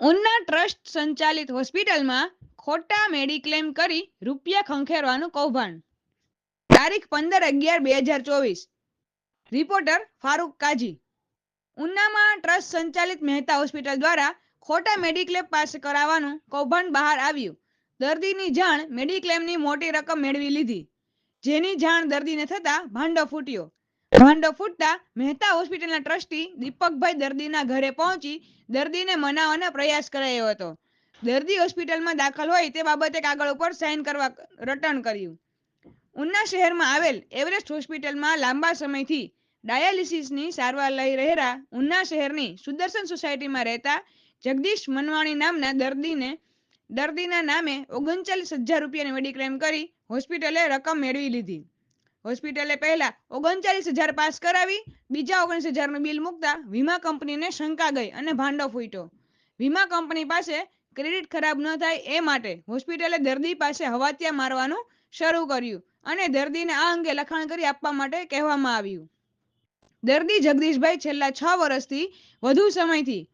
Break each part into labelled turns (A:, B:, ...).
A: Una trust સંચાલિત હોસ્પિટલમાં ખોટા મેડિક્લેમ કરી રૂપિયા ખંખેરવાનું કૌભાંડ. તારીખ 15/11/2024. રિપોર્ટર ફારૂક કાજી. ઉનામાં ટ્રસ્ટ સંચાલિત મહેતા હોસ્પિટલ દ્વારા ખોટા મેડિક્લેમ પાસ કરાવવાનું કૌભાંડ બહાર આવ્યું. દર્દીની જાણ મેડિક્લેમની મોટી રકમ મેળવી લીધી, જેની જાણ દર્દીને થતા ભાંડો ફૂટ્યો. ભાંડો ફૂટતા મહેતા હોસ્પિટલના ટ્રસ્ટી દીપકભાઈ દર્દીના ઘરે પહોંચી દર્દીને મનાવવાનો પ્રયાસ કરાયો હતો. દર્દી હોસ્પિટલમાં દાખલ હોય તે બાબતે કાગળ ઉપર સાઇન કરવા રટણ કર્યું. ઉના શહેરમાં આવેલ એવરેસ્ટ હોસ્પિટલમાં લાંબા સમયથી ડાયાલિસિસની સારવાર લઈ રહેલા ઉના શહેરની સુદર્શન સોસાયટીમાં રહેતા જગદીશ મનવાણી નામના દર્દીના નામે 39,000 રૂપિયાની મેડિક્લેમ કરી હોસ્પિટલે રકમ મેળવી લીધી. હોસ્પિટલે પહેલા 39,000 પાસ કરાવી બીજા 19,000નું બિલ મૂકતા વીમા કંપનીને શંકા ગઈ અને ભાંડો ફૂટ્યો. વીમા કંપની પાસે ક્રેડિટ ખરાબ ન થાય એ માટે હોસ્પિટલે દર્દી પાસે હવાતિયા મારવાનું શરૂ કર્યું અને દર્દીને આ અંગે લખાણ કરી આપવા માટે કહેવામાં આવ્યું. દર્દી જગદીશભાઈ છેલ્લા 6 વર્ષથી વધુ સમયથી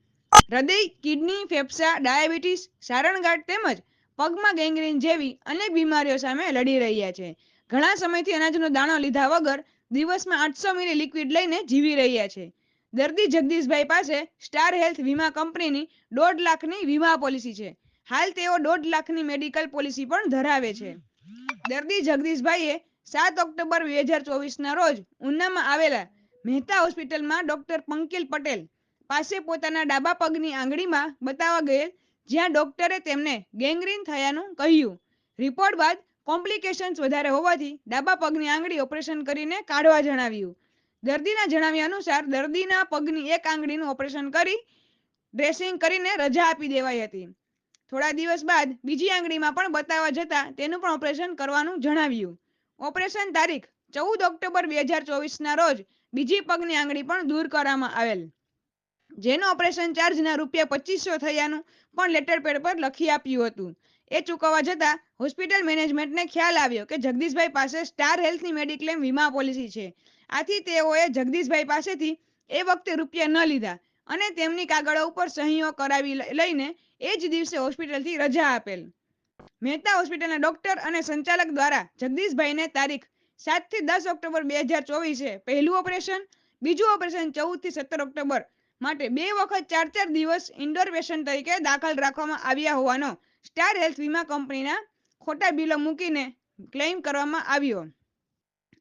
A: હૃદય, કિડની, ફેફસા, ડાયાબિટીસ, સારણગાંઠ તેમજ પગમાં ગેંગ્રીન જેવી અનેક બીમારીઓ સામે લડી રહ્યા છે. ઘણા સમયથી અનાજનો દાણો લીધા વગર દિવસમાં 800 મિલી લિક્વિડ લઈને જીવી રહ્યા છે. દર્દી જગદીશભાઈ પાસે સ્ટાર હેલ્થ વીમા કંપનીની 1.5 લાખની વીમા પોલિસી છે. હાલ તેઓ 1.5 લાખની મેડિકલ પોલિસી પણ ધરાવે છે. દર્દી જગદીશભાઈએ 7 ઓક્ટોબર 2024ના રોજ ઉનામાં આવેલા મહેતા હોસ્પિટલમાં ડોક્ટર પંકિલ પટેલ પાસે પોતાના ડાબા પગની આંગળીમાં બતાવવા ગયેલ, જ્યાં ડોક્ટરે તેમને ગેંગ્રીન થયાનું કહ્યું. રિપોર્ટ બાદ કોમ્પ્લિકેશન્સ વધારે હોવાથી ડાબા પગની આંગળી ઓપરેશન કરીને કાઢવા જણાવ્યું. દર્દીના જણાવ્યા અનુસાર દર્દીના પગની એક આંગળીનું ઓપરેશન કરી ડ્રેસિંગ કરીને રજા આપી દેવાઈ હતી. થોડા દિવસ બાદ બીજી આંગળીમાં પણ બતાવવા જતા તેનું પણ ઓપરેશન કરવાનું જણાવ્યું. ઓપરેશન તારીખ 14 ઓક્ટોબર 2024ના રોજ બીજી પગની આંગળી પણ દૂર કરવામાં આવેલ, જેનો ઓપરેશન ચાર્જના ₹2500 થયાનું પણ લેટર પેડ પર લખી આપ્યું હતું. એ ચૂકવવા જતાં હોસ્પિટલ મેનેજમેન્ટને ખ્યાલ આવ્યો કે જગદીશભાઈ પાસે સ્ટાર હેલ્થની મેડિક્લેમ વીમા પોલિસી છે. આથી તેઓએ જગદીશભાઈ પાસેથી એ વખતે રૂપિયા ન લીધા અને તેમની કાગળો ઉપર સહીઓ કરાવી લઈને એ જ દિવસે હોસ્પિટલથી રજા આપેલ. મહેતા હોસ્પિટલના ડોક્ટર અને સંચાલક દ્વારા જગદીશભાઈને તારીખ 7 થી 10 ઓક્ટોબર 2024 પહેલું ઓપરેશન, બીજું ઓપરેશન 14 થી 17 ઓક્ટોબર માટે 2 વખત 4 દિવસ ઇન્ડોર પેશન્ટ તરીકે દાખલ રાખવામાં આવ્યા હોવાનો સ્ટાર હેલ્થ વીમા કંપનીના ખોટા બિલો મૂકીને ક્લેમ કરવામાં આવ્યો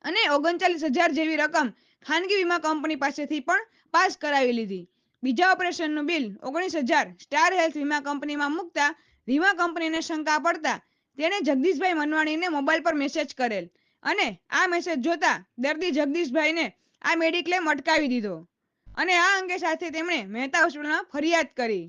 A: અને 39,000 જેવી રકમ ખાનગી વીમા કંપની પાસેથી પણ પાસ કરાવી લીધી. બીજા ઓપરેશનનું બિલ 19,000 સ્ટાર હેલ્થ વીમા કંપનીમાં મૂકતા વીમા કંપનીને શંકા પડતા તેણે જગદીશભાઈ મનવાણીને મોબાઈલ પર મેસેજ કરેલ અને આ મેસેજ જોતા દર્દી જગદીશભાઈને આ મેડિક્લેમ અટકાવી દીધો અને આ અંગે સાથે તેમણે મહેતા હોસ્પિટલમાં ફરિયાદ કરી.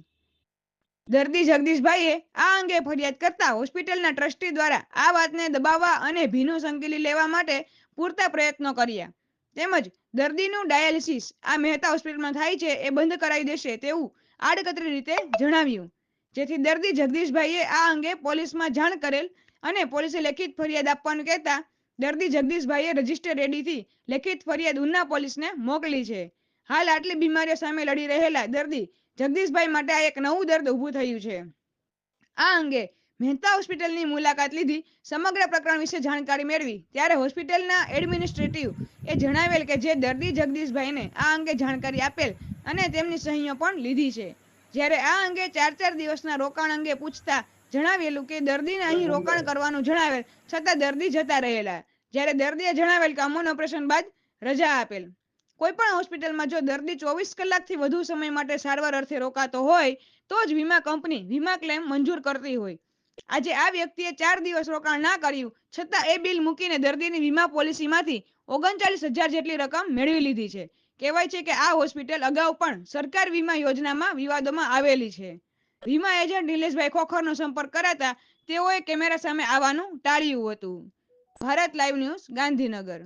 A: દર્દી જગદીશભાઈએ આ અંગે ફરિયાદ કરતા હોસ્પિટલના ટ્રસ્ટી દ્વારા આ વાતને દબાવવા અને ભીનું સંકેલી લેવા માટે પૂરતા પ્રયત્નો કર્યા. તેમજ દર્દીનું ડાયાલિસિસ આ મહેતા હોસ્પિટલમાં થાય છે એ બંધ કરાવી દેશે તેવું આડકતરી રીતે જણાવ્યું, જેથી દર્દી જગદીશભાઈએ આ અંગે પોલીસમાં જાણ કરેલ અને પોલીસે લેખિત ફરિયાદ આપવાનું કહેતા દર્દી જગદીશભાઈએ રજિસ્ટર રેડીથી લેખિત ફરિયાદ ઉના પોલીસને મોકલી છે. હાલ આટલી બીમારીઓ સામે લડી રહેલા દર્દી જગદીશભાઈ માટે આ એક નવું દર્દ ઊભું થયું છે. આ અંગે મહેતા હોસ્પિટલની મુલાકાત લીધી સમગ્ર પ્રકરણ વિશે જાણકારી મેળવી ત્યારે હોસ્પિટલના એડમિનિસ્ટ્રેટિવ એ જણાવેલ કે જે દર્દી જગદીશભાઈને આ અંગે જાણકારી આપેલ અને તેમની સહીઓ પણ લીધી છે. જ્યારે આ અંગે 4 દિવસના રોકાણ અંગે પૂછતા જણાવેલું કે દર્દીને અહીં રોકાણ કરવાનું જણાવેલ છતાં દર્દી જતા રહેલા, જ્યારે દર્દીએ જણાવેલ કે અમોન ઓપરેશન બાદ રજા આપેલ. કોઈપણ હોસ્પિટલમાં જો દર્દી 24 કલાકથી વધુ સમય માટે સારવાર અર્થે રોકાતો હોય તો જ વીમા કંપની વીમા ક્લેમ મંજૂર કરતી હોય. આજે આ વ્યક્તિએ 4 દિવસ રોકાણ ના કર્યું છતાં એ બિલ મૂકીને દર્દીની વીમા પોલિસીમાંથી 39,000 જેટલી રકમ મેળવી લીધી છે. કહેવાય છે કે આ હોસ્પિટલ અગાઉ પણ સરકાર વીમા યોજનામાં વિવાદોમાં આવેલી છે. વીમા એજન્ટ નિલેશભાઈ ખોખરનો સંપર્ક કરાતા તેઓએ કેમેરા સામે આવવાનું ટાળ્યું હતું. Bharat live news, Gandhinagar.